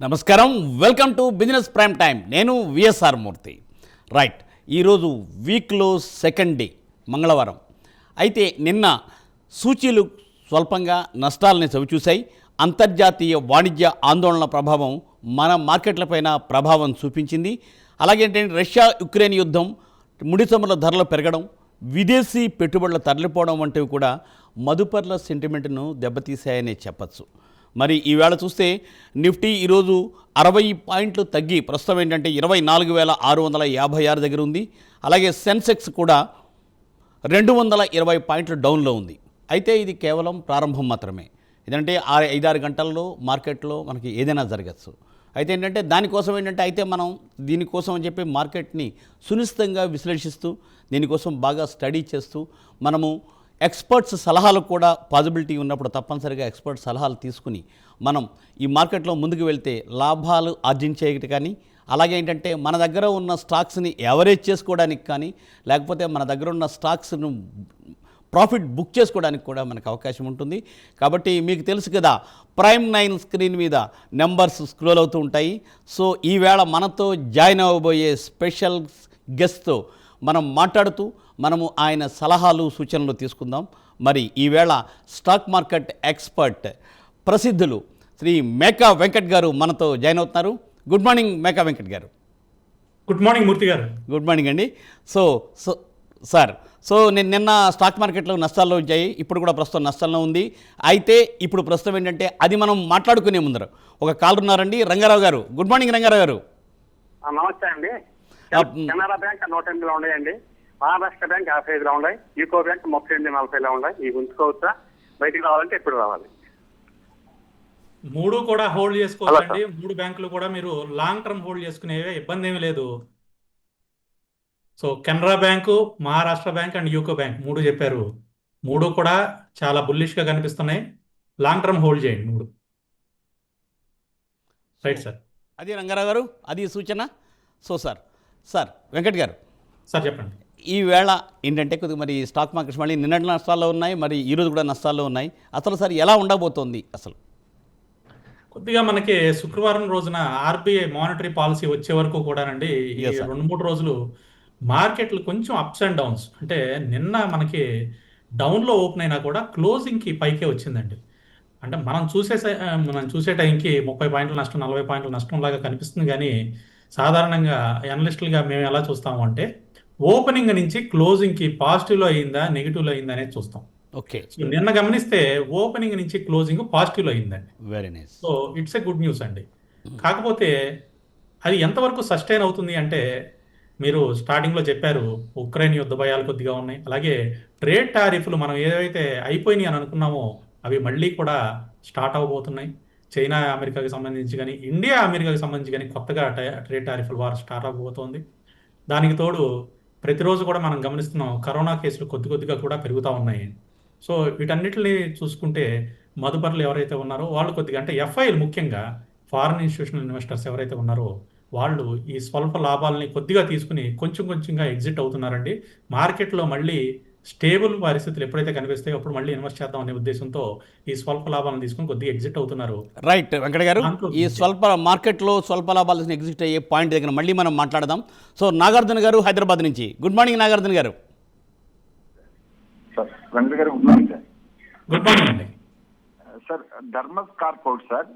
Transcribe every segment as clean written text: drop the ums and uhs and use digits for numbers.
నమస్కారం, welcome to business prime time. నేను VSR మూర్తి. Right, ఈరోజు వీక్లో సెకండ్ డే మంగళవారం. అయితే నిన్న సూచీలు స్వల్పంగా నష్టాలని చవిచూశాయి. అంతర్జాతీయ వాణిజ్య ఆందోళన ప్రభావం మన మార్కెట్లపైన ప్రభావం చూపించింది. అలాగే రష్యా యుక్రెయిన్ యుద్ధం, ముడి చమురుల ధరలు పెరగడం, విదేశీ పెట్టుబడులు తరలిపోవడం వంటివి కూడా మదుపర్ల సెంటిమెంట్ను దెబ్బతీశాయనే చెప్పచ్చు. మరి ఈవేళ చూస్తే నిఫ్టీ ఈరోజు 60 పాయింట్లు తగ్గి ప్రస్తుతం 24,656 దగ్గర ఉంది. అలాగే సెన్సెక్స్ కూడా 220 పాయింట్లు డౌన్లో ఉంది. అయితే ఇది కేవలం ప్రారంభం మాత్రమే. ఇదంటే 5-6 గంటల్లో మార్కెట్లో మనకి ఏదైనా జరగచ్చు. అయితే దానికోసం అయితే మనం దీనికోసం అని చెప్పి మార్కెట్ని సునిశ్చితంగా విశ్లేషిస్తూ దీనికోసం బాగా స్టడీ చేస్తూ మనము ఎక్స్పర్ట్స్ సలహాలు కూడా పాజిబిలిటీ ఉన్నప్పుడు తప్పనిసరిగా ఎక్స్పర్ట్ సలహాలు తీసుకుని మనం ఈ మార్కెట్లో ముందుకు వెళ్తే లాభాలు ఆర్జించేటి కానీ, అలాగే మన దగ్గర ఉన్న స్టాక్స్ని యావరేజ్ చేసుకోవడానికి కానీ, లేకపోతే మన దగ్గర ఉన్న స్టాక్స్ను ప్రాఫిట్ బుక్ చేసుకోవడానికి కూడా మనకు అవకాశం ఉంటుంది. కాబట్టి మీకు తెలుసు కదా, ప్రైమ్ 9 స్క్రీన్ మీద నెంబర్స్ స్క్రోల్ అవుతూ ఉంటాయి. సో ఈవేళ మనతో జాయిన్ అవ్వబోయే స్పెషల్ గెస్ట్తో మనం మాట్లాడుతూ మనము ఆయన సలహాలు సూచనలు తీసుకుందాం. మరి ఈవేళ స్టాక్ మార్కెట్ ఎక్స్పర్ట్ ప్రసిద్ధులు శ్రీ మేకా వెంకట్ గారు మనతో జాయిన్ అవుతున్నారు. గుడ్ మార్నింగ్ మేకా వెంకట్ గారు. గుడ్ మార్నింగ్ మూర్తి గారు. గుడ్ మార్నింగ్ అండి. సో నిన్న స్టాక్ మార్కెట్లో నష్టాల్లో వచ్చాయి, ఇప్పుడు కూడా ప్రస్తుతం నష్టాల్లో ఉంది. అయితే ఇప్పుడు ప్రస్తుతం అది మనం మాట్లాడుకునే ముందర ఒక కాల్ ఉన్నారండి, రంగారావు గారు. గుడ్ మార్నింగ్ రంగారావు గారు. నమస్తే అండి. కెనరా బ్యాంక్ 108లో ఉన్నాయండి, మహారాష్ట్ర బ్యాంక్ 55లో ఉన్నాయి, యూకో బ్యాంక్ 38-40లో ఉన్నాయి. ఇవి ఉంచుకోవచ్చా? బయటికి రావాలంటే ఎప్పుడు రావాలి? మూడు కూడా హోల్డ్ చేసుకోవచ్చండి. మూడు బ్యాంకులు కూడా మీరు లాంగ్ టర్మ్ హోల్డ్ చేసుకునేవే, ఇబ్బంది ఏమీ లేదు. So Canara bank, Maharashtra bank and UCO bank మూడు చెప్పారు. మూడు కూడా చాలా బుల్లిష్గా కనిపిస్తున్నాయి. లాంగ్ టర్మ్ హోల్డ్ చేయండి మూడు. Right sir. అది రంగారావు గారు, అది సూచన. సో సార్ వెంకట్ గారు సార్ చెప్పండి. ఈవేళ కొద్దిగా మరి స్టాక్ మార్కెట్స్ మళ్ళీ నిన్నటి నష్టాల్లో ఉన్నాయి, మరి ఈరోజు కూడా నష్టాల్లో ఉన్నాయి. అసలు సార్ ఎలా ఉండబోతోంది? అసలు కొద్దిగా మనకి శుక్రవారం రోజున ఆర్బీఐ మానిటరీ పాలసీ వచ్చే వరకు కూడానండి, ఈ 2-3 రోజులు మార్కెట్లు కొంచెం అప్స్ అండ్ డౌన్స్. అంటే నిన్న మనకి డౌన్లో ఓపెన్ అయినా కూడా క్లోజింగ్కి పైకే వచ్చిందండి. అంటే మనం చూసే టైంకి 30 పాయింట్ల నష్టం, 40 పాయింట్ల నష్టం లాగా కనిపిస్తుంది. కానీ సాధారణంగా అనలిస్టులుగా మేము ఎలా చూస్తాము అంటే ఓపెనింగ్ నుంచి క్లోజింగ్కి పాజిటివ్లో అయిందా నెగిటివ్లో అయిందా అనేది చూస్తాం. ఓకే. సో నిన్న గమనిస్తే ఓపెనింగ్ నుంచి క్లోజింగ్ పాజిటివ్లో అయిందండి. Very nice. So it's a good news అండి. కాకపోతే అది ఎంతవరకు సస్టైన్ అవుతుంది అంటే, మీరు స్టార్టింగ్లో చెప్పారు ఉక్రెయిన్ యుద్ధ భయాలు కొద్దిగా ఉన్నాయి. అలాగే ట్రేడ్ టారిఫ్లు మనం ఏవైతే అయిపోయినాయి అని అనుకున్నామో అవి మళ్ళీ కూడా స్టార్ట్ అవబోతున్నాయి. చైనా అమెరికాకి సంబంధించి కానీ, ఇండియా అమెరికాకి సంబంధించి కానీ కొత్తగా ట్రేడ్ టారిఫ్ల వార్ స్టార్ట్ అవబోతోంది. దానికి తోడు ప్రతిరోజు కూడా మనం గమనిస్తున్నాం కరోనా కేసులు కొద్దిగా కూడా పెరుగుతూ ఉన్నాయి. సో వీటన్నిటిని చూసుకుంటే మదుపర్లు ఎవరైతే ఉన్నారో వాళ్ళు కొద్దిగా, అంటే ఎఫ్ఐలు ముఖ్యంగా ఫారిన్ ఇన్స్టిట్యూషనల్ ఇన్వెస్టర్స్ ఎవరైతే ఉన్నారో వాళ్ళు ఈ స్వల్ప లాభాలని కొద్దిగా తీసుకుని కొంచెంగా ఎగ్జిట్ అవుతున్నారండి. మార్కెట్లో మళ్ళీ స్టేబుల్ పరిస్థితులు ఎప్పుడైతే కనిపిస్తాయో అప్పుడు మళ్ళీ ఇన్వెస్ట్ చేద్దాం అనే ఉద్దేశంతో ఈ స్వల్ప లాభాలను తీసుకుని కొద్దిగా ఎగ్జిట్ అవుతున్నారు. రైట్ వెంకట గారు, ఈ మార్కెట్లో స్వల్ప లాభాలు ఎగ్జిట్ అయ్యే పాయింట్ దగ్గర మళ్ళీ మనం మాట్లాడదాం. సో నాగార్జున గారు హైదరాబాద్ నుంచి. గుడ్ మార్నింగ్ నాగార్జున గారు. సార్ వెంకట గారు good morning sir. Good morning అండి. Sir Dharmaj corporate sir,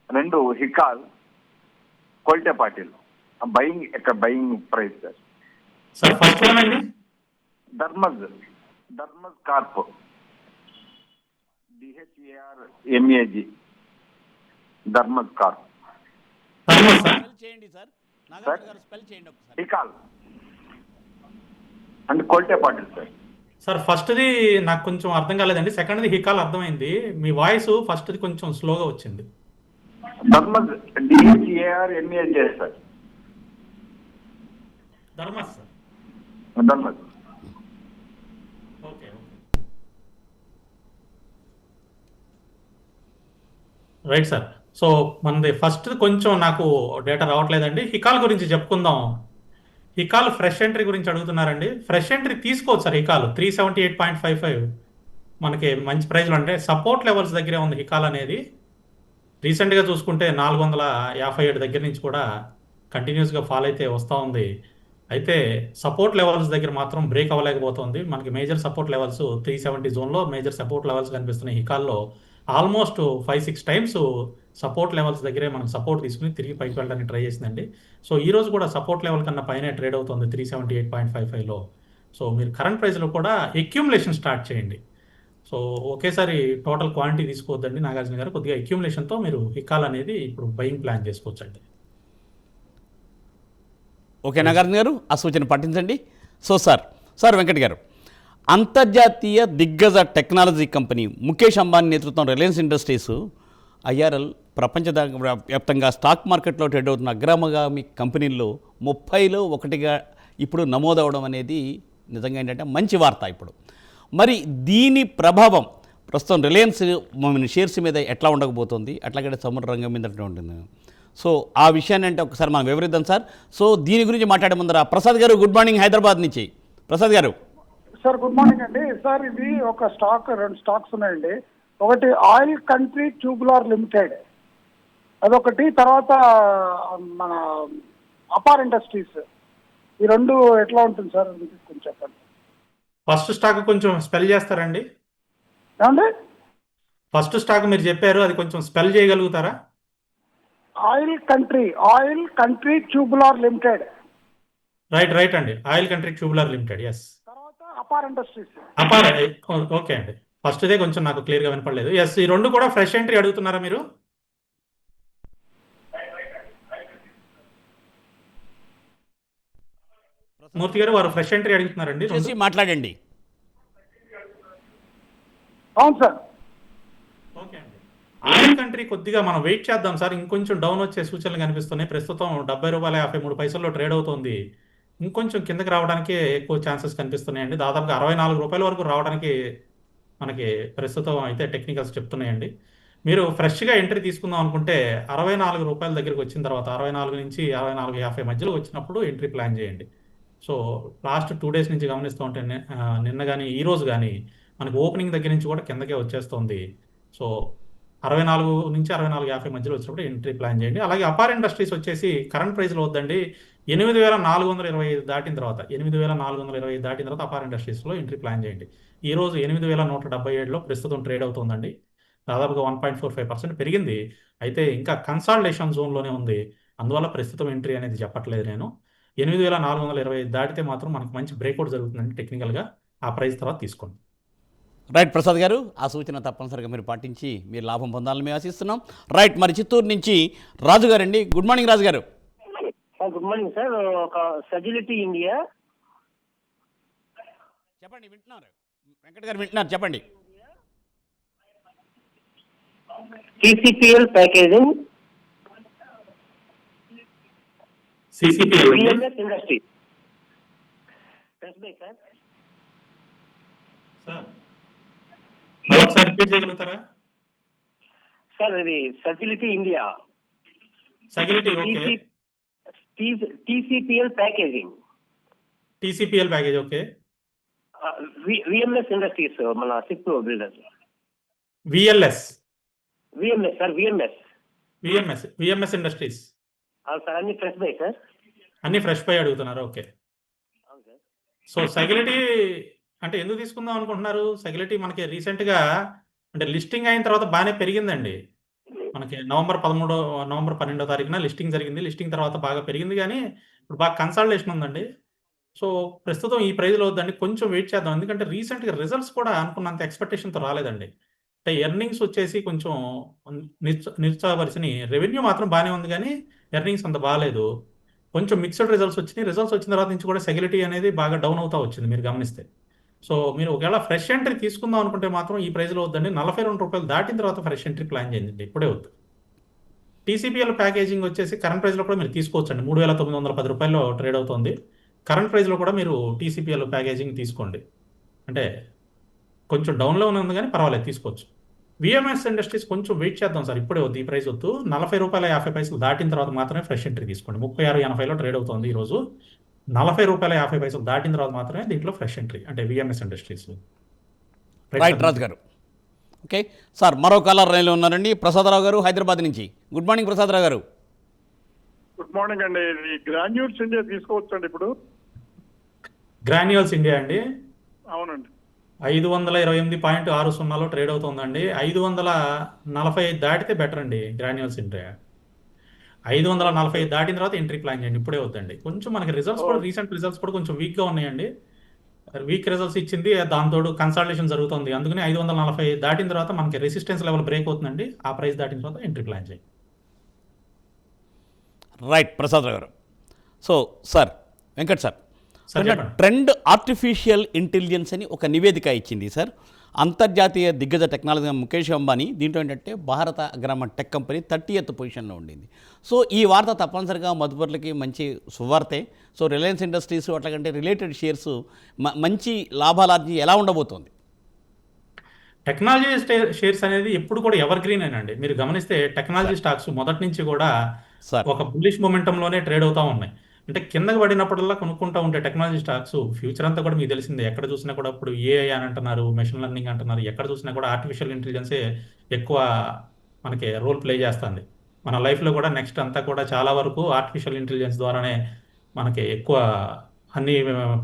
2 Hikal, Kolte Patil buying price sir. Sir first one అండి Dharmaj corp, DHARMAG, Dharmaj corp. Hikal and Kolte Patil sir. Sir ఫస్ట్ది నాకు కొంచెం అర్థం కాలేదండి, సెకండ్ది హికాల్ అర్థమైంది. మీ వాయిస్ ఫస్ట్ది కొంచెం స్లోగా వచ్చింది. Dharmas DHARMAG sir. Dharmas sir. Dharmas. Okay. Right sir. So మనది ఫస్ట్ కొంచెం నాకు డేటా రావట్లేదండి. హికాల్ గురించి చెప్పుకుందాం. హికాల్ ఫ్రెష్ ఎంట్రీ గురించి అడుగుతున్నారండి. ఫ్రెష్ ఎంట్రీ తీసుకోవచ్చు సార్. హికాల్ 378.55 మనకి మంచి ప్రైజ్లో, అంటే సపోర్ట్ లెవెల్స్ దగ్గరే ఉంది హికాల్ అనేది. రీసెంట్గా చూసుకుంటే 457 దగ్గర నుంచి కూడా కంటిన్యూస్గా ఫాల్ అయితే వస్తూ ఉంది. అయితే సపోర్ట్ లెవెల్స్ దగ్గర మాత్రం బ్రేక్ అవ్వలేకపోతుంది. మనకి మేజర్ సపోర్ట్ లెవెల్స్ 370 జోన్లో మేజర్ సపోర్ట్ లెవెల్స్ కనిపిస్తున్నాయి. హికాల్లో ఆల్మోస్ట్ 5-6 టైమ్స్ సపోర్ట్ లెవెల్స్ దగ్గరే మనకు సపోర్ట్ తీసుకుని తిరిగి పైకి వెళ్ళడానికి ట్రై చేసిందండి. సో ఈ రోజు కూడా సపోర్ట్ లెవెల్ కన్నా పైనే ట్రేడ్ అవుతుంది 378.55లో. సో మీరు కరెంట్ ప్రైస్లో కూడా ఎక్యూములేషన్ స్టార్ట్ చేయండి. సో ఒకేసారి టోటల్ క్వాంటిటీ తీసుకోవద్దండి నాగార్జున గారు. కొద్దిగా అక్యూములేషన్తో మీరు హికాల్ అనేది ఇప్పుడు బయింగ్ ప్లాన్ చేసుకోవచ్చండి. ఓకే నాగార్జున గారు, ఆ సూచన పాటించండి. సో సార్ వెంకట్ గారు, అంతర్జాతీయ దిగ్గజ టెక్నాలజీ కంపెనీ ముఖేష్ అంబానీ నేతృత్వం రిలయన్స్ ఇండస్ట్రీస్ ఐఆర్ఎల్ ప్రపంచ వ్యాప్తంగా స్టాక్ మార్కెట్లో ట్రేడ్ అవుతున్న అగ్రగామి కంపెనీల్లో 30లో ఒకటిగా ఇప్పుడు నమోదవడం అనేది నిజంగా ఏంటంటే మంచి వార్త. ఇప్పుడు మరి దీని ప్రభావం ప్రస్తుతం రిలయన్స్ షేర్స్ మీద ఎట్లా ఉండకపోతుంది, అట్లాగే సముద్ర రంగం మీద ఎట్లా ఉంటుంది? సో ఆ విషయాన్ని అంటే ఒకసారి మనం వివరిద్దాం సార్. సో దీని గురించి మాట్లాడే ముందర ప్రసాద్ గారు, గుడ్ మార్నింగ్ హైదరాబాద్ నుంచి. ప్రసాద్ గారు సార్ గుడ్ మార్నింగ్ అండి. సార్ ఇది ఒక స్టాక్, 2 స్టాక్స్ ఉన్నాయండి. ఒకటి ఆయిల్ కంట్రీ ట్యూబులర్ లిమిటెడ్, అదొకటి. తర్వాత మన అపార్ ఇండస్ట్రీస్. ఈ 2 ఎట్లా ఉంటుంది సార్ కొంచెం చెప్పండి. ఫస్ట్ స్టాక్ కొంచెం స్పెల్ చేస్తారండి? ఏమండి? ఫస్ట్ స్టాక్ మీరు చెప్పారు, అది కొంచెం స్పెల్ చేయగలుగుతారా? Oil country tubular limited. Right అండి, oil country tubular limited. Yes. తర్వాత అపార్ ఇండస్ట్రీస్. అపార్, ఓకే అండి. ఫస్ట్దే కొంచెం నాకు క్లియర్గా వినపడలేదు. ఎస్, ఈ 2 కూడా ఫ్రెష్ ఎంట్రీ అడుగుతున్నారా మీరు? మూర్తి గారు, వారు ఫ్రెష్ ఎంట్రీ అడుగుతున్నారండి. చేసి మాట్లాడండి. అవును సార్. ఓకే అండి. ఆయిల్ కంట్రీ కొద్దిగా మనం వెయిట్ చేద్దాం సార్. ఇంకొంచెం డౌన్ వచ్చే సూచనలు కనిపిస్తున్నాయి. ప్రస్తుతం ₹70.53 ట్రేడ్ అవుతుంది. ఇంకొంచెం కిందకి రావడానికి ఎక్కువ ఛాన్సెస్ కనిపిస్తున్నాయండి. దాదాపుగా ₹64 వరకు రావడానికి మనకి ప్రస్తుతం అయితే టెక్నికల్స్ చెప్తున్నాయండి. మీరు ఫ్రెష్గా ఎంట్రీ తీసుకుందాం అనుకుంటే ₹64 దగ్గరికి వచ్చిన తర్వాత 64 నుంచి 64.50 మధ్యలో వచ్చినప్పుడు ఎంట్రీ ప్లాన్ చేయండి. సో లాస్ట్ 2 డేస్ నుంచి గమనిస్తూ ఉంటే నిన్న కానీ ఈ రోజు కానీ మనకి ఓపెనింగ్ దగ్గర నుంచి కూడా కిందకే వచ్చేస్తుంది. సో 64 నుంచి 64.50 మధ్యలో వచ్చినప్పుడు ఎంట్రీ ప్లాన్ చేయండి. అలాగే అపార్ ఇండస్ట్రీస్ వచ్చేసి కరెంట్ ప్రైస్లో వద్దండి. 8,425 దాటిన తర్వాత 8,425 దాటిన తర్వాత అపార్ ఇండస్ట్రీస్లో ఎంట్రీ ప్లాన్ చేయండి. ఈ రోజు 8,177లో ప్రస్తుతం ట్రేడ్ అవుతుందండి. దాదాపుగా 1.45% పెరిగింది. అయితే ఇంకా కన్సాలిడేషన్ జోన్లోనే ఉంది. అందువల్ల ప్రస్తుతం ఎంట్రీ అనేది చెప్పట్లేదు నేను. 8,425 దాటితే మాత్రం మనకు మంచి బ్రేక్అవుట్ జరుగుతుందండి టెక్నికల్గా. ఆ ప్రైస్ తర్వాత తీసుకోండి. రైట్ ప్రసాద్ గారు, ఆ సూచన తప్పనిసరిగా మీరు పాటించి మీరు లాభం పొందాలని మేము ఆశిస్తున్నాం. రైట్, మరి చిత్తూరు నుంచి రాజు గారండి. గుడ్ మార్నింగ్ రాజు గారు. Good morning sir. ఒక సజిలిటీ ఇండియా. చెప్పండి, వింటున్నారు వెంకట్ గారు, వింటున్నారు, చెప్పండి. TCPL packaging, VMS industry. Sir ఒకసారి రిపీట్ చేయగలుగుతారా? సార్ ఇది Sagility India. Sagility, okay. TCPL packaging. TCPL package, okay. VMS industries, మన ship builders. VLS sir VMS industries. Sir అన్ని ఫ్రెష్ బై సార్. అన్ని ఫ్రెష్ పై అడుగుతున్నారు, ఓకే. అవును సార్. సో సగిలిటీ అంటే ఎందుకు తీసుకుందాం అనుకుంటున్నారు? సగిలిటీ మనకి రీసెంట్గా అంటే లిస్టింగ్ అయిన తర్వాత బాగానే పెరిగిందండి. మనకి నవంబర్ 12వ తారీఖున లిస్టింగ్ జరిగింది. లిస్టింగ్ తర్వాత బాగా పెరిగింది, కానీ ఇప్పుడు బాగా కన్సాలిడేషన్ ఉందండి. సో ప్రస్తుతం ఈ ప్రైజ్లో వద్దండి, కొంచెం వెయిట్ చేద్దాం. ఎందుకంటే రీసెంట్గా రిజల్ట్స్ కూడా అనుకున్నంత ఎక్స్పెక్టేషన్తో రాలేదండి. అంటే ఎర్నింగ్స్ వచ్చేసి కొంచెం నిరుత్సాహపరిచినాయి. రెవెన్యూ మాత్రం బాగానే ఉంది, కానీ ఎర్నింగ్స్ అంత బాగాలేదు. కొంచెం మిక్స్డ్ రిజల్ట్స్ వచ్చినాయి. రిజల్ట్స్ వచ్చిన తర్వాత నుంచి కూడా సెక్యూరిటీ అనేది బాగా డౌన్ అవుతా వచ్చింది మీరు గమనిస్తే. సో మీరు ఒకవేళ ఫ్రెష్ ఎంట్రీ తీసుకుందాం అనుకుంటే మాత్రం ఈ ప్రైస్లో వద్దండి. ₹42 దాటిన తర్వాత ఫ్రెష్ ఎంట్రీ ప్లాన్ చేయండి, ఇప్పుడే వద్దు. TCPL ప్యాకేజింగ్ వచ్చేసి కరెంట్ ప్రైస్లో కూడా మీరు తీసుకోవచ్చండి. ₹3,910 ట్రేడ్ అవుతుంది. కరెంట్ ప్రైస్లో కూడా మీరు TCPL ప్యాకేజింగ్ తీసుకోండి. అంటే కొంచెం డౌన్లో ఉంది, కానీ పర్వాలేదు, తీసుకోవచ్చు. VMS ఇండస్ట్రీస్ కొంచెం వెయిట్ చేద్దాం సార్, ఇప్పుడే వద్దు, ఈ ప్రైస్ వద్దు. ₹40.50 దాటిన తర్వాత మాత్రమే ఫ్రెష్ ఎంట్రీ తీసుకోండి. 36.80లో ట్రేడ్ అవుతుంది ఈరోజు. ₹40.50 దాటిన తర్వాత మాత్రమే దీంట్లో ఫ్రెష్ ఎంట్రీ, అంటే VMS ఇండస్ట్రీస్. రైట్ రాజు గారు, ఓకే సార్, మరో కాలర్ లైన్లో ఉన్నారండి ప్రసాదరావు గారు హైదరాబాద్ నుంచి. గుడ్ మార్నింగ్ ప్రసాదరావు గారు. గుడ్ మార్నింగ్ అండి. ఈ గ్రాన్యూల్స్ ఇండియా తీసుకోవచ్చండి ఇప్పుడు? గ్రాన్యూల్స్ ఇండియా అండి అవునండి. 528.60లో ట్రేడ్ అవుతుందండి. 545 దాటితే బెటర్ అండి గ్రాన్యూల్స్ ఇండియా. 545 దాటిన తర్వాత ఎంట్రీ ప్లాన్ చేయండి, ఇప్పుడే వద్దండి. కొంచెం మనకి రిజల్ట్స్ కూడా రీసెంట్ రిజల్ట్స్ కూడా కొంచెం వీక్గా ఉన్నాయండి. వీక్ రిజల్ట్స్ ఇచ్చింది, దాంతో కన్సల్టేషన్ జరుగుతుంది. అందుకని 540 దాటిన తర్వాత మనకి రెసిస్టెన్స్ లెవెల్ బ్రేక్ అవుతుందండి. ఆ ప్రైస్ దాటిన తర్వాత ఎంట్రీ ప్లాన్ చేయండి. రైట్ ప్రసాదరావు గారు. So sir Venkat sir, sir చెప్పండి. ట్రెండ్ ఆర్టిఫిషియల్ ఇంటెలిజెన్స్ అని ఒక నివేదిక ఇచ్చింది సార్. అంతర్జాతీయ దిగ్గజ టెక్నాలజీ ముఖేష్ అంబానీ దీంట్లో ఏంటంటే భారత అగ్రమ టెక్ కంపెనీ 30th పొజిషన్లో ఉండింది. సో ఈ వార్త తప్పనిసరిగా మదుపర్లకి మంచి సువార్తే. సో రిలయన్స్ ఇండస్ట్రీస్ అట్లాగంటే రిలేటెడ్ షేర్స్ మంచి లాభాలార్జి ఎలా ఉండబోతోంది? టెక్నాలజీ షేర్స్ అనేది ఎప్పుడు కూడా ఎవర్ గ్రీన్ అండి. మీరు గమనిస్తే టెక్నాలజీ స్టాక్స్ మొదటి నుంచి కూడా సార్ ఒక బుల్లిష్ మొమెంటంలోనే ట్రేడ్ అవుతా ఉన్నాయి. అంటే కిందకి పడినప్పుడల్లా కొనుక్కుంటూ ఉంటే టెక్నాలజీ స్టాక్స్ ఫ్యూచర్ అంతా కూడా మీకు తెలిసిందే. ఎక్కడ చూసినా కూడా ఇప్పుడు ఏఐ అని అంటున్నారు, మెషిన్ లెర్నింగ్ అంటున్నారు. ఎక్కడ చూసినా కూడా ఆర్టిఫిషియల్ ఇంటెలిజెన్సే ఎక్కువ మనకి రోల్ ప్లే చేస్తుంది. మన లైఫ్లో కూడా నెక్స్ట్ అంతా కూడా చాలా వరకు ఆర్టిఫిషియల్ ఇంటెలిజెన్స్ ద్వారానే మనకి ఎక్కువ అన్ని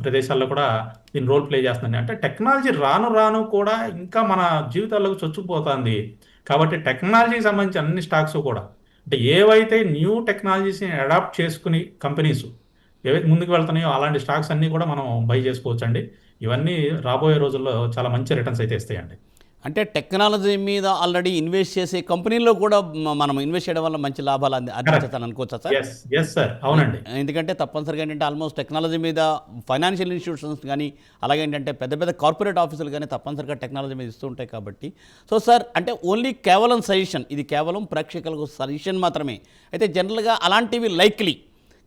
ప్రదేశాల్లో కూడా దీని రోల్ ప్లే చేస్తుంది. అంటే టెక్నాలజీ రాను రాను కూడా ఇంకా మన జీవితాల్లోకి చొచ్చుకుపోతుంది. కాబట్టి టెక్నాలజీకి సంబంధించి అన్ని స్టాక్స్ కూడా అంటే ఏవైతే న్యూ టెక్నాలజీస్ని అడాప్ట్ చేసుకుని కంపెనీస్ ఏవైతే ముందుకు వెళ్తున్నాయో అలాంటి స్టాక్స్ అన్నీ కూడా మనం బై చేసుకోవచ్చండి. ఇవన్నీ రాబోయే రోజుల్లో చాలా మంచి రిటర్న్స్ అయితే ఇస్తాయండి. అంటే టెక్నాలజీ మీద ఆల్రెడీ ఇన్వెస్ట్ చేసే కంపెనీల్లో కూడా మనం ఇన్వెస్ట్ చేయడం వల్ల మంచి లాభాలు అందించాలని అనుకోవచ్చా సార్? ఎస్ సార్, అవునండి. ఎందుకంటే తప్పనిసరిగా ఏంటంటే ఆల్మోస్ట్ టెక్నాలజీ మీద ఫైనాన్షియల్ ఇన్స్టిట్యూషన్స్ కానీ అలాగే ఏంటంటే పెద్ద పెద్ద కార్పొరేట్ ఆఫీసులు కానీ తప్పనిసరిగా టెక్నాలజీ మీద ఇస్తూ ఉంటాయి కాబట్టి. సో సార్ అంటే ఓన్లీ కేవలం సజెషన్, ఇది కేవలం ప్రేక్షకులకు సజెషన్ మాత్రమే. అయితే జనరల్గా అలాంటివి లైక్లీ,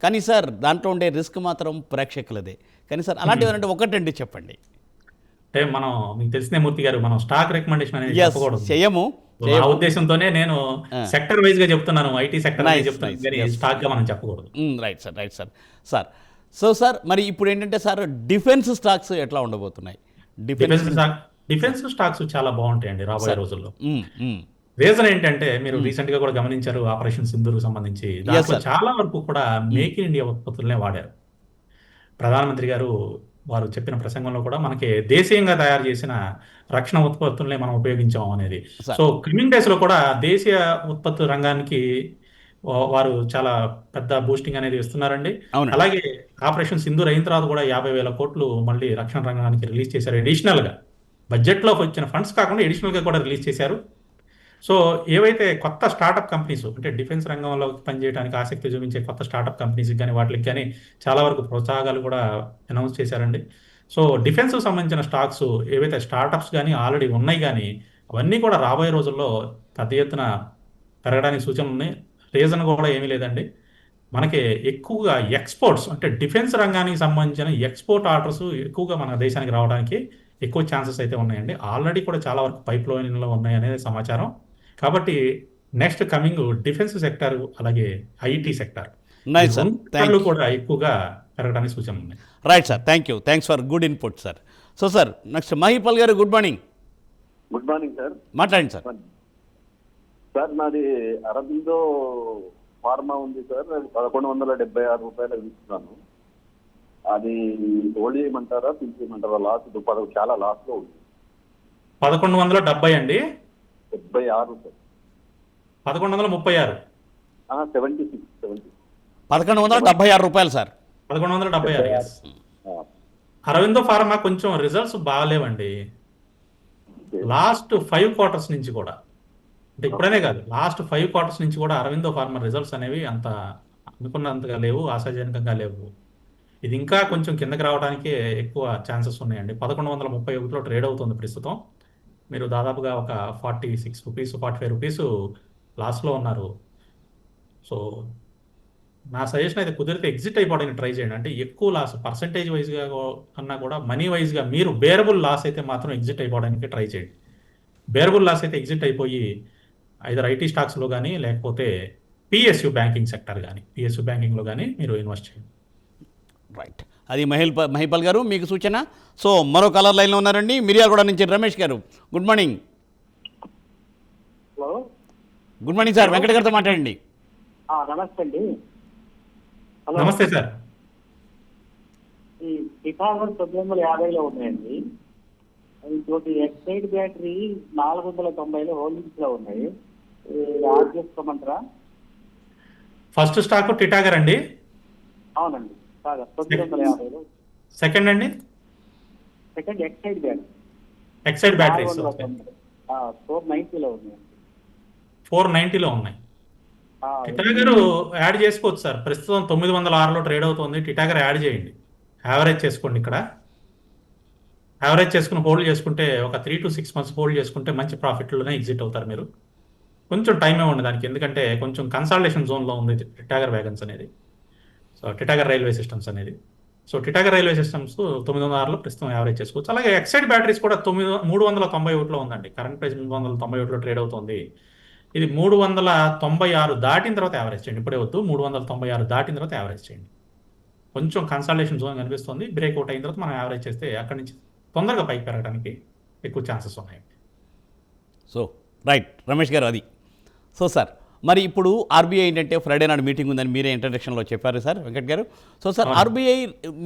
కానీ సార్ దాంట్లో ఉండే రిస్క్ మాత్రం ప్రేక్షకులదే. కానీ సార్ అలాంటివి అంటే ఒకటండి చెప్పండి. అంటే మనం మీకు తెలిసిన మూర్తి గారు, మనం స్టాక్ రికమెండేషన్ అనేది Yes, చెప్పకూడదు. చేయము. ఆ ఉద్దేశంతోనే నేను సెక్టర్ వైజ్ గా చెప్తున్నాను, ఐటీ సెక్టర్ Nice, చెప్తున్నాను, nice, కానీ yes. స్టాక్ గా మనం చెప్పకూడదు. Right sir, right sir. Sir so sir మరి ఇప్పుడు ఏంటంటే సార్ డిఫెన్స్ స్టాక్స్ ఎట్లా ఉండబోతున్నాయి? డిఫెన్స్ స్టాక్స్ చాలా బాగుంటాయండి రాబోయే రోజుల్లో. మ్మ్, మ్మ్. రీజన్ ఏంటంటే మీరు రీసెంట్ గా కూడా గమనించారు, ఆపరేషన్ సింధూర్ సంబంధించి దాంట్లో sir. చాలా వరకు కూడా మేక్ ఇన్ ఇండియా ఉత్పత్తులనే వాడారు. ప్రధానమంత్రి గారు వారు చెప్పిన ప్రసంగంలో కూడా మనకి దేశీయంగా తయారు చేసిన రక్షణ ఉత్పత్తులనే మనం ఉపయోగించాం అనేది. Sir. సో కమింగ్ డేస్ లో కూడా దేశీయ ఉత్పత్తి రంగానికి వారు చాలా పెద్ద బూస్టింగ్ అనేది ఇస్తున్నారండి. అవునండి. అలాగే ఆపరేషన్ సింధూర్ అయిన తర్వాత కూడా 50,000 కోట్లు మళ్ళీ రక్షణ రంగానికి రిలీజ్ చేశారు. అడిషనల్ గా బడ్జెట్ లో వచ్చిన ఫండ్స్ కాకుండా అడిషనల్ గా కూడా రిలీజ్ చేశారు. సో ఏవైతే కొత్త స్టార్టప్ కంపెనీస్ అంటే డిఫెన్స్ రంగంలో పనిచేయడానికి ఆసక్తి చూపించే కొత్త స్టార్టప్ కంపెనీస్ కానీ వాటికి కానీ చాలా వరకు ప్రోత్సాహకాలు కూడా అనౌన్స్ చేశారండి. సో డిఫెన్స్కి సంబంధించిన స్టాక్స్ ఏవైతే స్టార్టప్స్ కానీ ఆల్రెడీ ఉన్నాయి కానీ అవన్నీ కూడా రాబోయే రోజుల్లో పెద్ద ఎత్తున పెరగడానికి సూచనలు ఉన్నాయి. రీజన్ కూడా ఏమీ లేదండి, మనకి ఎక్కువగా ఎక్స్పోర్ట్స్ అంటే డిఫెన్స్ రంగానికి సంబంధించిన ఎక్స్పోర్ట్ ఆర్డర్స్ ఎక్కువగా మన దేశానికి రావడానికి ఎక్కువ ఛాన్సెస్ అయితే ఉన్నాయండి. ఆల్రెడీ కూడా చాలా వరకు పైప్ లైన్లో ఉన్నాయి అనేది సమాచారం. కాబట్టి నెక్స్ట్ కమింగ్ డిఫెన్స్ సెక్టర్ అలాగే IT sector Nice, sir. Thank you. కూడా ఎక్కువగా పెరగడానికి సూచనలు ఉన్నాయి. Right sir, thank you, thanks for good input sir. So sir next Mahipal గారు, good morning. Good morning sir. మాట్లాడండి సార్. సార్ నాది అరబిందో ఫార్మా ఉంది సార్, అది 1176 రూపాయలకు తీసుకున్నాను. అది హోల్డ్ చేయమంటారా తీసేయమంటారా? లాస్ చాలా లాస్లో ఉంది. 1170 అండి, 76 సార్. 1136, 76 1176 రూపాయలు సార్. 1176. yes. అరవిందో ఫార్మా కొంచెం రిజల్ట్స్ బాగాలేవండి లాస్ట్ 5 క్వార్టర్స్ నుంచి కూడా. అంటే ఇప్పుడనే కాదు, లాస్ట్ 5 క్వార్టర్స్ నుంచి కూడా అరవిందో ఫార్మా రిజల్ట్స్ అనేవి అంత అనుకున్నంతగా లేవు, ఆశాజనకంగా లేవు. ఇది ఇంకా కొంచెం కిందకి రావడానికే ఎక్కువ ఛాన్సెస్ ఉన్నాయండి. 1131లో ట్రేడ్ అవుతుంది ప్రస్తుతం. మీరు దాదాపుగా ఒక 46 రూపీస్ 45 రూపీస్ లాస్లో ఉన్నారు. సో నా సజెషన్ అయితే కుదిరితే ఎగ్జిట్ అయిపోవడానికి ట్రై చేయండి. అంటే ఎక్కువ లాస్ పర్సంటేజ్ వైజ్గా కన్నా కూడా మనీ వైజ్గా మీరు బేరబుల్ లాస్ అయితే మాత్రం ఎగ్జిట్ అయిపోవడానికి ట్రై చేయండి. బేరబుల్ లాస్ అయితే ఎగ్జిట్ అయిపోయి ఐదర్ ఐటీ స్టాక్స్లో కానీ లేకపోతే పిఎస్యు బ్యాంకింగ్ సెక్టర్ కానీ పిఎస్యు బ్యాంకింగ్లో కానీ మీరు ఇన్వెస్ట్ చేయండి. రైట్, అది మహిపాల్ గారు మీకు సూచన. సో మరో కలర్ లైన్లో ఉన్నారండి మిర్యాలగూడ నుంచి రమేష్ గారు, good morning. Good morning sir, Venkata గారితో మాట్లాడండి. నమస్తే అండి. హలో, నమస్తే సార్. ఈ పికాగోర్ 950లో ఉన్నాయండి. ఇంకోటి ఎక్సైడ్ బ్యాటరీ 490లో హోల్డింగ్స్ లో ఉన్నాయి. యాడ్ చేసుకోమంటారా? ఫస్ట్ స్టాక్ టిటాగర్ అండి. అవునండి, బాగా 950లో. సెకండ్ అండి second Exide battery Exide batteries 490లో ఉన్నాయండి. 490లో ఉన్నాయి. టిటాగర్ యాడ్ చేసుకోవచ్చు సార్. ప్రస్తుతం 906లో ట్రేడ్ అవుతుంది. టిటాగర్ యాడ్ చేయండి, యావరేజ్ చేసుకోండి. ఇక్కడ యావరేజ్ చేసుకుని హోల్డ్ చేసుకుంటే ఒక 3 to 6 months హోల్డ్ చేసుకుంటే మంచి ప్రాఫిట్లోనే ఎగ్జిట్ అవుతారు మీరు. కొంచెం టైం ఇవ్వండి దానికి, ఎందుకంటే కొంచెం కన్సాలిడేషన్ జోన్లో ఉంది టిటాగర్ వ్యాగన్స్ అనేది. సో టిటాగర్ రైల్వే సిస్టమ్స్ అనేది. సో టిటాగర్ రైల్వే సిస్టమ్స్ 906లో ప్రస్తుతం యావరేజ్ చేసుకోవచ్చు. అలాగే ఎక్సైడ్ బ్యాటరీస్ కూడా 391లో ఉందండి. కరెంట్ ప్రైస్ 391లో ట్రేడ్ అవుతుంది. ఇది 396 దాటిన తర్వాత యావరేజ్ చేయండి. ఇప్పుడే వద్దు, 396 దాటిన తర్వాత యావరేజ్ చేయండి. కొంచెం కన్సల్టేషన్ జోన్ కనిపిస్తుంది. బ్రేక్అవుట్ అయిన తర్వాత మనం యావరేజ్ చేస్తే అక్కడి నుంచి తొందరగా పైకి పెరగడానికి ఎక్కువ ఛాన్సెస్ ఉన్నాయి. సో రైట్ రమేష్ గారు, అది సో సార్ మరి ఇప్పుడు ఆర్బీఐ ఏంటంటే ఫ్రైడే నాడు మీటింగ్ ఉందని మీరే ఇంట్రడక్షన్లో చెప్పారు సార్ వెంకట్ గారు. సో సార్ ఆర్బీఐ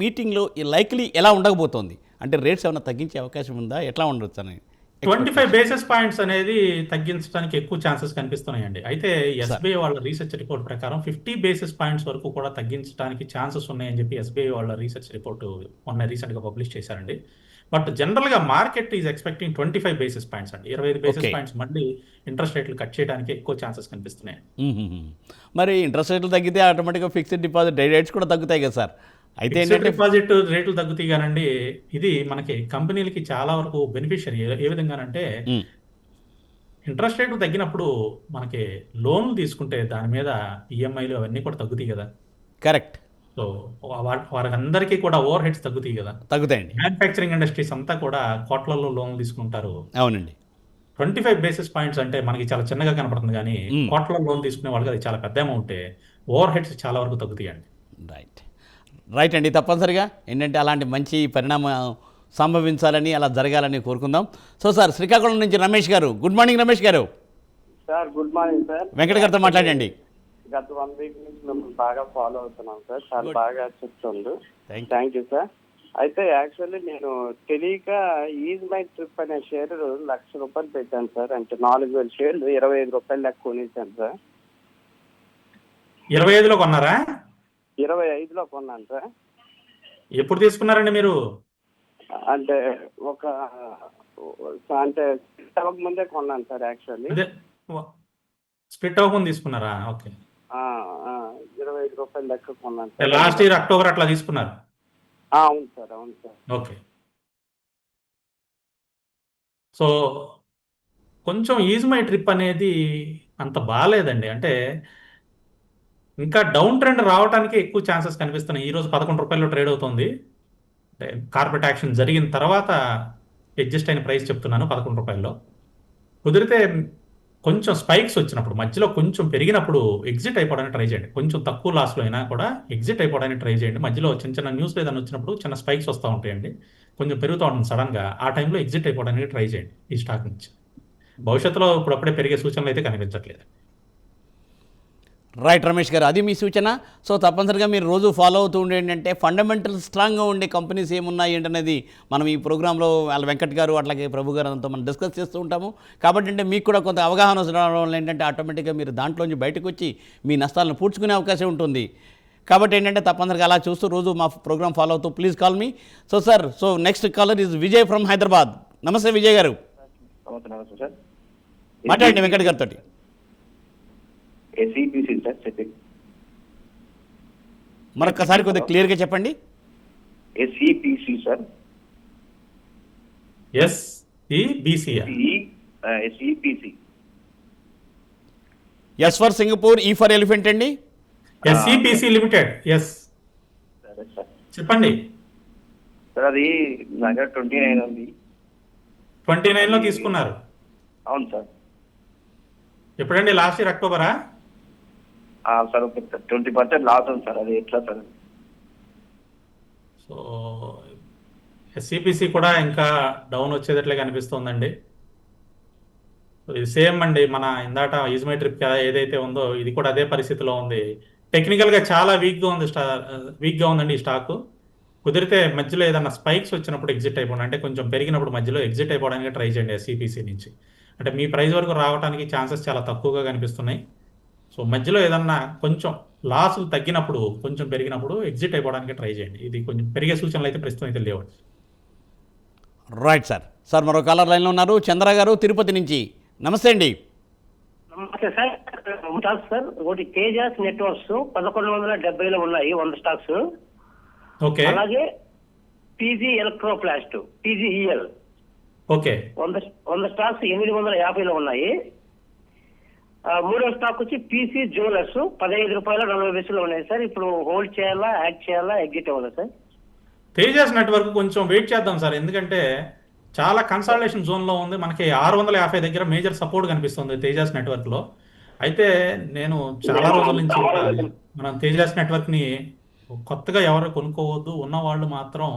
మీటింగ్లో లైక్లీ ఎలా ఉండకపోతుంది, అంటే రేట్స్ ఏమైనా తగ్గించే అవకాశం ఉందా, ఎట్లా ఉండొచ్చు అని? 25 basis points అనేది తగ్గించడానికి ఎక్కువ ఛాన్సెస్ కనిపిస్తున్నాయండి. అయితే ఎస్బీఐ వాళ్ళ రీసెర్చ్ రిపోర్ట్ ప్రకారం 50 basis points వరకు కూడా తగ్గించడానికి ఛాన్సెస్ ఉన్నాయని చెప్పి ఎస్బీఐ వాళ్ళ రీసెర్చ్ రిపోర్ట్ మొన్న రీసెంట్గా పబ్లిష్ చేశారండి. బట్ జనరల్గా market is expecting 25 basis points అండి. 25 basis points మళ్ళీ ఇంట్రెస్ట్ రేట్లు కట్ చేయడానికి ఎక్కువ ఛాన్సెస్ కనిపిస్తున్నాయి. మరి ఇంట్రెస్ట్ రేట్లు తగ్గితే ఆటోమేటిక్గా ఫిక్స్డ్ డిపాజిట్ రేట్స్ కూడా తగ్గుతాయి కదా సార్. అయితే ఏంటంటే డిపాజిట్ రేట్లు తగ్గుతాయి కానండి, ఇది మనకి కంపెనీలకి చాలా వరకు బెనిఫిషియరీ. ఏ విధంగానంటే ఇంట్రెస్ట్ రేట్లు తగ్గినప్పుడు మనకి లోన్లు తీసుకుంటే దాని మీద ఈఎంఐలు అవన్నీ కూడా తగ్గుతాయి కదా. కరెక్ట్. సో వారందరికీ కూడా ఓవర్ హెడ్స్ తగ్గుతాయి కదా, తగ్గుతాయండి. మ్యానుఫ్యాక్చరింగ్ ఇండస్ట్రీస్ అంతా కూడా కోట్లలో లోన్లు తీసుకుంటారు. అవునండి. 25 basis points అంటే మనకి చాలా చిన్నగా కనపడుతుంది, కానీ కోట్ల లోన్ తీసుకునే వాళ్ళకి అది చాలా పెద్ద అమౌంట్. ఓవర్ హెడ్స్ చాలా వరకు తగ్గుతాయండి. రైట్ అండి, తప్పనిసరిగా ఏంటంటే అలాంటి మంచి పరిణామం సంభవించాలని, అలా జరగాలని కోరుకుందాం. సో సార్ శ్రీకాకుళం నుంచి రమేష్ గారు, గుడ్ మార్నింగ్ రమేష్ గారు. Sir good morning sir. Venkata గారితో మాట్లాడండి. గత 1 week నుంచి మిమ్మల్ని బాగా ఫాలో అవుతున్నాం సార్, చాలా బాగా చెప్తుండ్రు. Thank you sir. అయితే యాక్చువల్లీ నేను తెలియక ఈజ్ మై ట్రిప్ అనే షేర్ ₹1,00,000 పెట్టాను సార్. అంటే 4,000 షేర్లు ₹25 లెక్క కొనేసాను సార్. 25లో కొన్నారా? 25లో కొన్నాను సార్. ఎప్పుడు తీసుకున్నారండి మీరు? అంటే అంటే అవ్వక ముందే కొన్నాను సార్. యాక్చువల్లీ స్ప్లిట్ అవ్వకుండా తీసుకున్నారా? ఓకే. ₹25 లెక్క కొన్నాను సార్. లాస్ట్ ఇయర్ అక్టోబర్ అట్లా తీసుకున్నారు? అవును సార్, అవును సార్. ఓకే. సో కొంచెం ఈజ్ మై ట్రిప్ అనేది అంత బాగాలేదండి. అంటే ఇంకా డౌన్ ట్రెండ్ రావడానికి ఎక్కువ ఛాన్సెస్ కనిపిస్తున్నాయి. ఈరోజు ₹11లో ట్రేడ్ అవుతుంది. అంటే కార్పొరేట్ యాక్షన్ జరిగిన తర్వాత అడ్జస్ట్ అయిన ప్రైస్ చెప్తున్నాను, ₹11లో. కుదిరితే కొంచెం స్పైక్స్ వచ్చినప్పుడు, మధ్యలో కొంచెం పెరిగినప్పుడు ఎగ్జిట్ అయిపోవడానికి ట్రై చేయండి. కొంచెం తక్కువ లాస్లో అయినా కూడా ఎగ్జిట్ అయిపోవడానికి ట్రై చేయండి. మధ్యలో చిన్న చిన్న న్యూస్ ఏదైనా వచ్చినప్పుడు చిన్న స్పైక్స్ వస్తూ ఉంటాయండి, కొంచెం పెరుగుతూ ఉంటుంది సడన్గా. ఆ టైంలో ఎగ్జిట్ అయిపోవడానికి ట్రై చేయండి ఈ స్టాక్ నుంచి. భవిష్యత్తులో ఇప్పుడప్పుడే పెరిగే సూచనలు అయితే కనిపించట్లేదు. రైట్ రమేష్ గారు, అది మీ సూచన. సో తప్పనిసరిగా మీరు రోజు ఫాలో అవుతూ ఉండే ఏంటంటే ఫండమెంటల్ స్ట్రాంగ్గా ఉండే కంపెనీస్ ఏమున్నాయి ఏంటనేది మనం ఈ ప్రోగ్రాంలో వాళ్ళ వెంకట్ గారు అట్లాగే ప్రభు గారు అంతా మనం డిస్కస్ చేస్తూ ఉంటాము. కాబట్టి అంటే మీకు కూడా కొంత అవగాహన రావడం వల్ల ఏంటంటే ఆటోమేటిక్గా మీరు దాంట్లోంచి బయటకు వచ్చి మీ నష్టాలను పూడ్చుకునే అవకాశం ఉంటుంది. కాబట్టి ఏంటంటే తప్పనిసరిగా అలా చూస్తూ రోజు మా ప్రోగ్రామ్ ఫాలో అవుతూ please call me. So sir, so next caller is Vijay from Hyderabad. నమస్తే విజయ్ గారు, నమస్తే సార్. మాట్లాడండి వెంకట్ గారితో. ఎస్ఈపిసి సార్ చెప్పండి. మరొకసారి కొద్దిగా క్లియర్గా చెప్పండి. ఎస్ఈపిసి sir. SEBC. ఎస్ఈపిసి. Yes for Singapore, ఈ ఫర్ ఎలిఫెంట్ అండి. ఎస్ఈపిసి లిమిటెడ్. ఎస్ సరే సార్ చెప్పండి. సార్ అది దగ్గర 29 ఉంది. 29లో తీసుకున్నారు? అవును సార్. ఎప్పుడండి? Last year అక్టోబరా? సార్ ఒక 20% లాస్ ఉంది సార్, అది ఎట్లా సార్? సో ఎస్ఈపిసి కూడా ఇంకా డౌన్ వచ్చేటట్లే కనిపిస్తోందండి. సేమ్ అండి, మన ఇందాట ఈజ్మై ట్రిప్ ఏదైతే ఉందో ఇది కూడా అదే పరిస్థితిలో ఉంది. టెక్నికల్గా చాలా వీక్గా ఉందండి ఈ స్టాక్. కుదిరితే మధ్యలో ఏదైనా స్పైక్స్ వచ్చినప్పుడు ఎగ్జిట్ అయిపోండి, అంటే కొంచెం పెరిగినప్పుడు మధ్యలో ఎగ్జిట్ అయిపోవడానికి ట్రై చేయండి ఎస్సీపీసీ నుంచి. అంటే మీ ప్రైస్ వరకు రావడానికి ఛాన్సెస్ చాలా తక్కువగా కనిపిస్తున్నాయి. సో మధ్యలో ఏదన్నా కొంచెం లాసులు తగ్గినప్పుడు, కొంచెం పెరిగినప్పుడు ఎగ్జిట్ అయిపోవడానికి ట్రై చేయండి. ఇది కొంచెం పెరిగే సూచనలు అయితే ప్రస్తుతం అయితే లేవు. Right sir. సార్ మరో కాలర్ లైన్లో ఉన్నారు, చంద్ర గారు తిరుపతి నుంచి. నమస్తే అండి. నమస్తే సార్. స్టాక్స్ సార్, ఒకటి తేజాస్ నెట్వర్క్స్ 1170లో ఉన్నాయి 100 స్టాక్స్. ఓకే అలాగే పీజీ ఎలక్ట్రోప్లాస్ట్ పీజీఈఎల్ ఓకే 100 స్టాక్స్ 850లో ఉన్నాయి. మూడో స్టాక్ వచ్చి పీసీ జ్యువెలర్స్ ₹15.40 ఉన్నాయి సార్. ఇప్పుడు హోల్డ్ చేయాలా, యాడ్ చేయాలా, ఎగ్జిట్ అవ్వాలా సార్? తేజాస్ నెట్వర్క్ కొంచెం వెయిట్ చేద్దాం సార్, ఎందుకంటే చాలా కన్సాలిడేషన్ జోన్లో ఉంది. మనకి 650 దగ్గర మేజర్ సపోర్ట్ కనిపిస్తుంది తేజాస్ నెట్వర్క్లో. అయితే నేను చాలా రోజుల నుంచి మనం తేజాస్ నెట్వర్క్ని కొత్తగా ఎవరు కొనుక్కోవద్దు, ఉన్నవాళ్ళు మాత్రం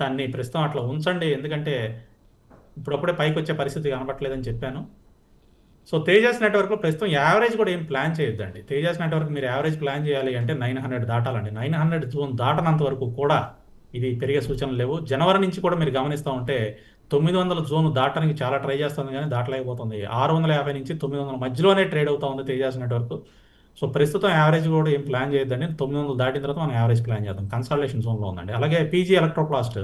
దాన్ని ప్రస్తుతం అట్లా ఉంచండి, ఎందుకంటే ఇప్పుడప్పుడే పైకి వచ్చే పరిస్థితి కనబట్టలేదని చెప్పాను. సో తేజాస్ నెట్వర్క్లో ప్రస్తుతం యావరేజ్ కూడా ఏం ప్లాన్ చేయొద్దండి. తేజాస్ నెట్వర్క్ మీరు యావరేజ్ ప్లాన్ చేయాలి అంటే 900 దాటాలండి. 900 జోన్ దాటనంత వరకు కూడా ఇది పెరిగే సూచనలు లేవు. జనవరి నుంచి కూడా మీరు గమనిస్తూ ఉంటే 900 జోన్ దాటడానికి చాలా ట్రై చేస్తుంది, కానీ దాటలేకపోతుంది. 650 నుంచి 900 మధ్యలోనే ట్రేడ్ అవుతా ఉంది తేజాస్ నెట్వర్క్. సో ప్రస్తుతం యావరేజ్ కూడా ఏం ప్లాన్ చేయొద్దండి. 900 దాటిన తర్వాత మనం యావరేజ్ ప్లాన్ చేద్దాం. కన్సల్టేషన్ జోన్లో ఉందండి. అలాగే PG Electroplast.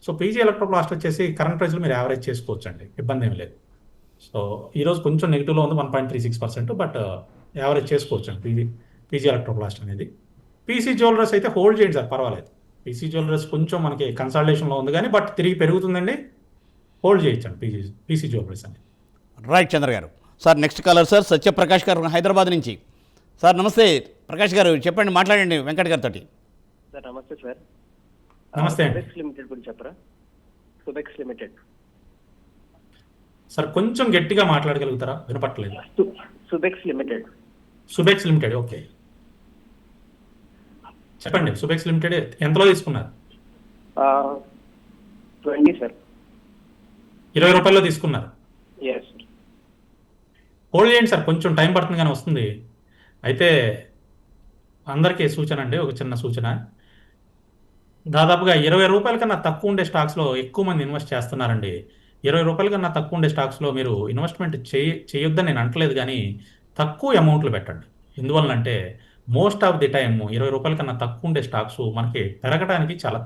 So PG Electroplast వచ్చేసి కరెంట్ ప్రైస్లో మీరు యావరేజ్ చేసుకోవచ్చు అండి, ఇబ్బంది ఏమి లేదు. సో ఈరోజు కొంచెం నెగిటివ్లో ఉంది 1.36%, బట్ యావరేజ్ చేసుకోవచ్చు అండి పీజీ ఎలక్ట్రోప్లాస్ట్ అనేది. పీసీ జ్యువెలర్స్ అయితే హోల్డ్ చేయండి సార్, పర్వాలేదు. పీసీ జ్యువెలర్స్ కొంచెం మనకి కన్సల్టేషన్లో ఉంది కానీ బట్ తిరిగి పెరుగుతుందండి, హోల్డ్ చేయొచ్చండి పీసీ జ్యువెలర్స్ అనేది. Right Chandra garu. Sir next caller sir Satyaprakash garu Hyderabad నుంచి. సార్ నమస్తే ప్రకాష్ గారు, చెప్పండి, మాట్లాడండి వెంకట్ గారితో. సార్ నమస్తే సార్. నమస్తే అండి. సుబెక్స్ లిమిటెడ్ గురించి చెప్పరా? సుబెక్స్ లిమిటెడ్ సార్ కొంచెం గట్టిగా మాట్లాడగలుగుతారా, వినపట్టలేదు. Subex limited Subex limited, okay చెప్పండి. సుబెక్స్ లిమిటెడ్ ఎంతలో తీసుకున్నారు? 20 సార్. ₹20 తీసుకున్నారు. ఎస్. హోల్డ్ చేయండి సార్, కొంచెం టైం పడుతుంది కానీ వస్తుంది. అయితే అందరికీ సూచన అండి, ఒక చిన్న సూచన. దాదాపుగా ₹20 కన్నా తక్కువ ఉండే స్టాక్స్లో ఎక్కువ మంది ఇన్వెస్ట్ చేస్తున్నారండి. ₹20 కన్నా తక్కువ ఉండే స్టాక్స్లో మీరు ఇన్వెస్ట్మెంట్ చేయొద్దని నేను అంటలేదు, కానీ తక్కువ అమౌంట్లు పెట్టండి. ఎందువల్లంటే మోస్ట్ ఆఫ్ ది టైమ్ ₹20 కన్నా తక్కువ ఉండే స్టాక్స్ మనకి పెరగడానికి చాలా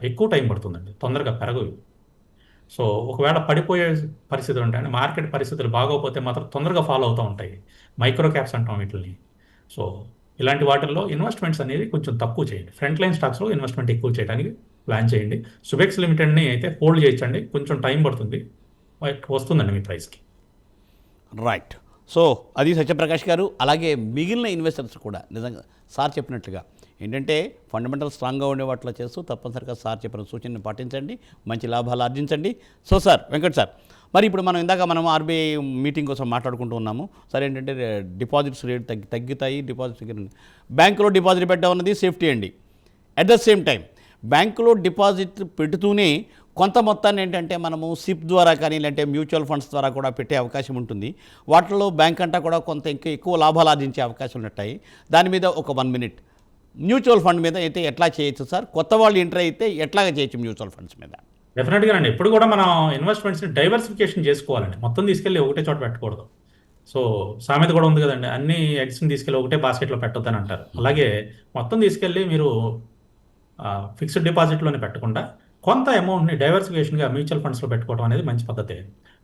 ఎక్కువ టైం పడుతుందండి, తొందరగా పెరగవు. సో ఒకవేళ పడిపోయే పరిస్థితులు ఉంటాయి, మార్కెట్ పరిస్థితులు బాగోకపోతే మాత్రం తొందరగా ఫాలో అవుతూ ఉంటాయి. మైక్రో క్యాప్స్ అంటాం వీటిని. సో ఇలాంటి వాటిల్లో ఇన్వెస్ట్మెంట్స్ అనేది కొంచెం తక్కువ చేయండి. ఫ్రంట్ లైన్ స్టాక్స్లో ఇన్వెస్ట్మెంట్ ఎక్కువ చేయడానికి ప్లాన్ చేయండి. సుబెక్స్ లిమిటెడ్ని అయితే హోల్డ్ చేయొచ్చండి, కొంచెం టైం పడుతుంది, వస్తుందండి మీ ప్రైస్కి. రైట్. సో అది సత్యప్రకాష్ గారు. అలాగే మిగిలిన ఇన్వెస్టర్స్ కూడా నిజంగా సార్ చెప్పినట్లుగా ఏంటంటే ఫండమెంటల్ స్ట్రాంగ్గా ఉండే వాటిలో చేస్తూ తప్పనిసరిగా సార్ చెప్పిన సూచనని పాటించండి, మంచి లాభాలు ఆర్జించండి. సో సార్ వెంకట్ సార్, మరి ఇప్పుడు మనం ఆర్బీఐ మీటింగ్ కోసం మాట్లాడుకుంటూ ఉన్నాము. సరే ఏంటంటే డిపాజిట్స్ రేట్ తగ్గుతాయి, డిపాజిట్స్ బ్యాంకులో డిపాజిట్ పెట్టడం అనేది సేఫ్టీ అండి. అట్ ద సేమ్ టైం బ్యాంకులో డిపాజిట్ పెడుతూనే కొంత మొత్తాన్ని ఏంటంటే మనము సిప్ ద్వారా కానీ లేదంటే మ్యూచువల్ ఫండ్స్ ద్వారా కూడా పెట్టే అవకాశం ఉంటుంది. వాటిలో బ్యాంక్ అంతా కూడా కొంత ఎక్కువ లాభాలు ఆర్జించే అవకాశాలు ఉంటాయి. దాని మీద ఒక 1 మినిట్ మ్యూచువల్ ఫండ్ మీద అయితే ఎట్లా చేయొచ్చు సార్? కొత్త వాళ్ళు ఎంటర్ అయితే ఎట్లాగా చేయొచ్చు మ్యూచువల్ ఫండ్స్ మీద? డెఫినెట్గా అండి, ఎప్పుడు కూడా మనం ఇన్వెస్ట్మెంట్స్ని డైవర్సిఫికేషన్ చేసుకోవాలండి, మొత్తం తీసుకెళ్ళి ఒకటే చోట పెట్టకూడదు. సో సామెత కూడా ఉంది కదండి, అన్ని ఎగ్స్ని తీసుకెళ్ళి ఒకటే బాస్కెట్లో పెట్టొద్దని అంటారు. అలాగే మొత్తం తీసుకెళ్ళి మీరు ఫిక్స్డ్ డిపాజిట్లోనే పెట్టకుండా కొంత అమౌంట్ని డైవర్సిఫికేషన్గా మ్యూచువల్ ఫండ్స్లో పెట్టుకోవడం అనేది మంచి పద్ధతి.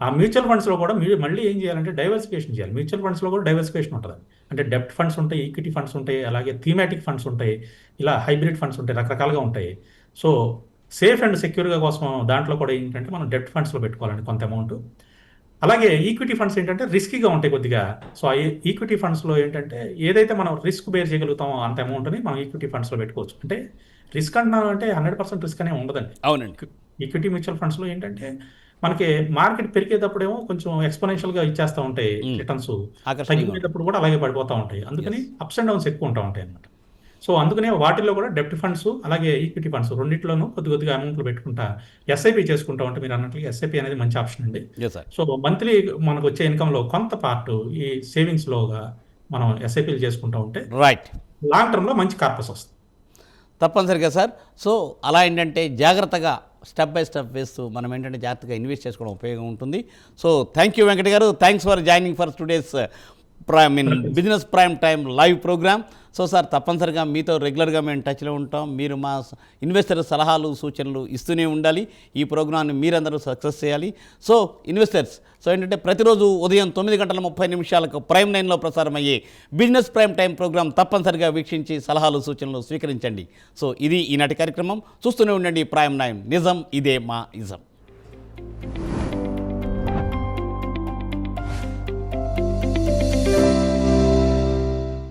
ఆ మ్యూచువల్ ఫండ్స్లో కూడా మీరు మళ్ళీ ఏం చేయాలంటే డైవర్సిఫికేషన్ చేయాలి. మ్యూచువల్ ఫండ్స్లో కూడా డైవర్సిఫికేషన్ ఉంటుంది. అంటే డెబ్ట్ ఫండ్స్ ఉంటాయి, ఈక్విటీ ఫండ్స్ ఉంటాయి, అలాగే థీమాటిక్ ఫండ్స్ ఉంటాయి, ఇలా హైబ్రిడ్ ఫండ్స్ ఉంటాయి, రకరకాలుగా ఉంటాయి. సో సేఫ్ అండ్ సెక్యూర్గా కోసం దాంట్లో కూడా ఏంటంటే మనం డెబ్ట్ ఫండ్స్లో పెట్టుకోవాలండి కొంత అమౌంట్. అలాగే ఈక్విటీ ఫండ్స్ ఏంటంటే రిస్కీగా ఉంటాయి కొద్దిగా. సో ఆ ఈక్విటీ ఫండ్స్లో ఏంటంటే ఏదైతే మనం రిస్క్ బేర్ చేయగలుగుతామో అంత అమౌంట్ని మనం ఈక్విటీ ఫండ్స్లో పెట్టుకోవచ్చు. అంటే రిస్క్ అంటున్నామంటే 100% రిస్క్ అనే ఉండదండి. అవునండి. ఈక్విటీ మ్యూచువల్ ఫండ్స్లో ఏంటంటే మనకి మార్కెట్ పెరిగేటప్పుడేమో కొంచెం ఎక్స్పోనెన్షియల్గా ఇచ్చేస్తూ ఉంటాయి రిటర్న్స్, తగ్గిపోయేటప్పుడు కూడా అలాగే పడిపోతూ ఉంటాయి. అందుకని అప్స్ అండ్ డౌన్స్ ఎక్కువ ఉంటాయి అన్నమాట. సో అందుకనే వాటిల్లో కూడా డెప్ట్ ఫండ్స్ అలాగే ఈక్విటీ ఫండ్స్ రెండిట్లోనూ కొద్దిగా అమౌంట్లు పెట్టుకుంటా ఎస్ఐపి చేసుకుంటా ఉంటే మీరు అన్నట్లు ఎస్ఐపి అనేది మంచి ఆప్షన్ అండి. Yes sir. సో మంత్లీ మనకు వచ్చే ఇన్కంలో కొంత పార్ట్ ఈ సేవింగ్స్లోగా మనం ఎస్ఐపీలు చేసుకుంటా ఉంటే రైట్. లాంగ్ టర్మ్లో మంచి కార్పస్ వస్తుంది. తప్పనిసరిగా సార్. సో అలా ఏంటంటే జాగ్రత్తగా స్టెప్ బై స్టెప్ వేస్తూ మనం ఏంటంటే జాగ్రత్తగా ఇన్వెస్ట్ చేసుకోవడం ఉపయోగం ఉంటుంది. So thank you Venkata garu. Thanks for joining for today's business prime time live programme. So sir తప్పనిసరిగా మీతో రెగ్యులర్గా మేము టచ్లో ఉంటాం. మీరు మా ఇన్వెస్టర్ సలహాలు సూచనలు ఇస్తూనే ఉండాలి. ఈ ప్రోగ్రామ్ని మీరందరూ సక్సెస్ చేయాలి. సో ఇన్వెస్టర్స్ సో ఏంటంటే ప్రతిరోజు ఉదయం 9:30 ప్రైమ్ 9లో ప్రసారం అయ్యే బిజినెస్ ప్రైమ్ టైం ప్రోగ్రామ్ తప్పనిసరిగా వీక్షించి సలహాలు సూచనలు స్వీకరించండి. సో ఇది ఈనాటి కార్యక్రమం. చూస్తూనే ఉండండి ప్రైమ్ 9. నిజం ఇదే మా ఇజం.